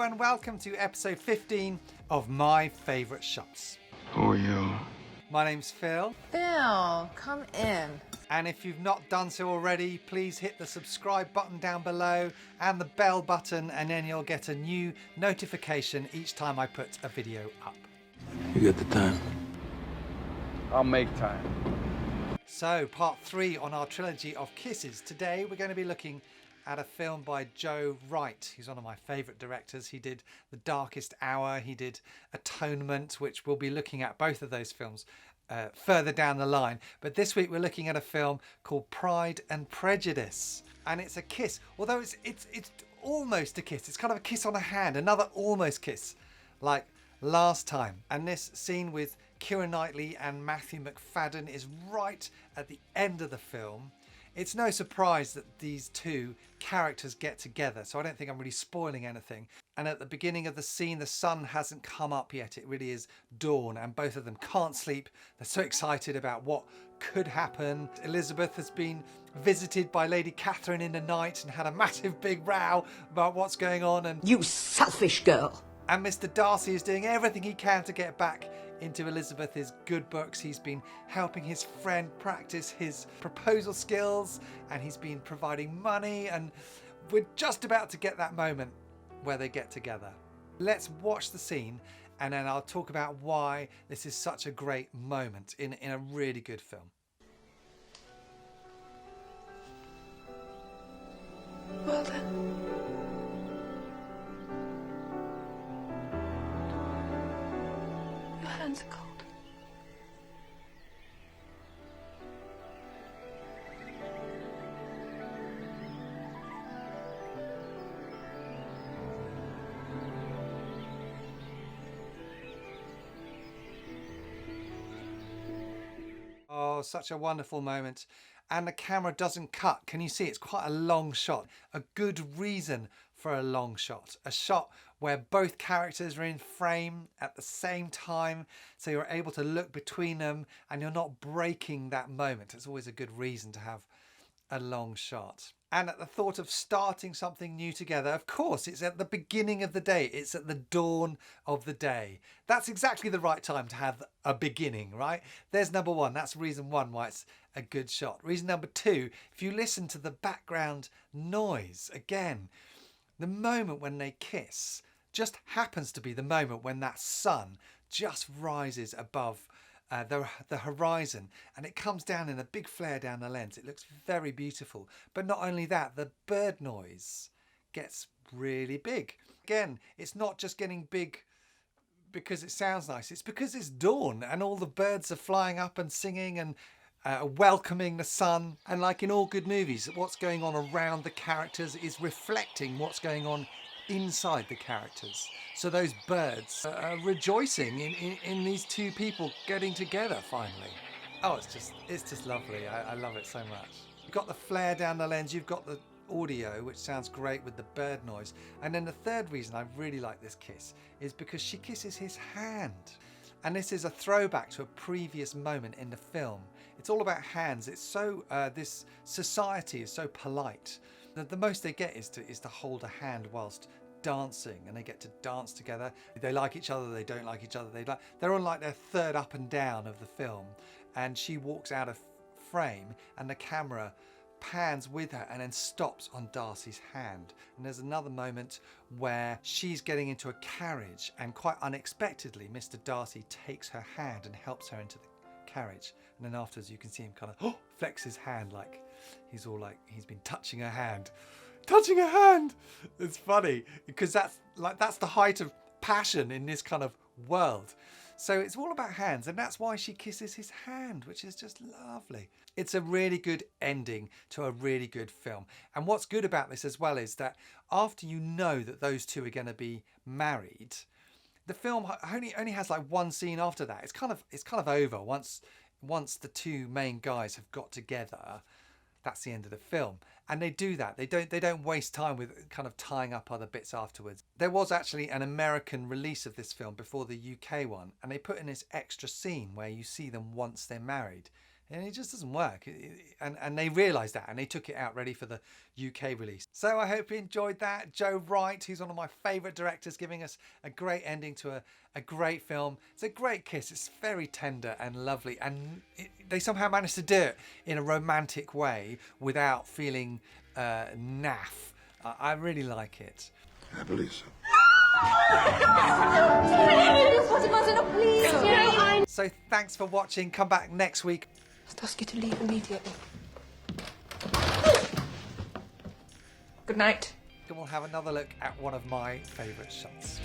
and welcome to episode 15 of My Favourite Shots. Who are you? My name's Phil. Phil, come in. And if you've not done so already, please hit the subscribe button down below and the bell button, and then you'll get a new notification each time I put a video up. You got the time? I'll make time. So, part 3 on our trilogy of kisses. Today we're going to be looking at a film by Joe Wright. He's one of my favourite directors. He did The Darkest Hour, he did Atonement, which we'll be looking at both of those films further down the line. But this week we're looking at a film called Pride and Prejudice. And it's a kiss, although it's almost a kiss. It's kind of a kiss on a hand, another almost kiss, like last time. And this scene with Keira Knightly and Matthew McFayden is right at the end of the film. It's no surprise that these two characters get together, so I don't think I'm really spoiling anything. And at the beginning of the scene, the sun hasn't come up yet. It really is dawn, and both of them can't sleep. They're so excited about what could happen. Elizabeth has been visited by Lady Catherine in the night and had a massive big row about what's going on. And you selfish girl. And Mr. Darcy is doing everything he can to get back into Elizabeth's good books. He's been helping his friend practice his proposal skills, and he's been providing money, and we're just about to get that moment where they get together. Let's watch the scene, and then I'll talk about why this is such a great moment in a really good film. Well then. Your hands are cold. Oh, such a wonderful moment. And the camera doesn't cut. Can you see? It's quite a long shot. A good reason for a long shot. A shot where both characters are in frame at the same time, so you're able to look between them and you're not breaking that moment. It's always a good reason to have a long shot. And at the thought of starting something new together, of course, it's at the beginning of the day. It's at the dawn of the day. That's exactly the right time to have a beginning, right? There's number one. That's reason one why it's a good shot. Reason number two, if you listen to the background noise, again, the moment when they kiss just happens to be the moment when that sun just rises above the horizon, and it comes down in a big flare down the lens. It looks very beautiful. But not only that, the bird noise gets really big. Again, it's not just getting big because it sounds nice. It's because it's dawn and all the birds are flying up and singing and welcoming the sun. And like in all good movies, what's going on around the characters is reflecting what's going on inside the characters. So those birds are rejoicing in these two people getting together finally. Oh, it's just lovely. I love it so much. You've got the flare down the lens, you've got the audio, which sounds great with the bird noise. And then the third reason I really like this kiss is because she kisses his hand. And this is a throwback to a previous moment in the film. It's all about hands. It's so, this society is so polite. The most they get is to hold a hand whilst dancing, and they get to dance together. They like each other, they don't like each other, they're on like their third up and down of the film, and she walks out of frame and the camera pans with her and then stops on Darcy's hand. And there's another moment where she's getting into a carriage, and quite unexpectedly Mr. Darcy takes her hand and helps her into the carriage, and then afterwards you can see him kind of flex his hand like he's been touching her hand. It's funny because that's the height of passion in this kind of world. So it's all about hands, and that's why she kisses his hand, which is just lovely. It's a really good ending to a really good film. And what's good about this as well is that after you know that those two are going to be married, the film only has like one scene after that. It's kind of over once the two main guys have got together. That's the end of the film. And they do that. They don't waste time with kind of tying up other bits afterwards. There was actually an American release of this film before the UK one, and they put in this extra scene where you see them once they're married. And it just doesn't work. And they realised that and they took it out ready for the UK release. So I hope you enjoyed that. Joe Wright, who's one of my favourite directors, giving us a great ending to a great film. It's a great kiss. It's very tender and lovely. And they somehow managed to do it in a romantic way without feeling naff. I really like it. I believe so. So thanks for watching. Come back next week. I must ask you to leave immediately. Good night. And we'll have another look at one of my favourite shots.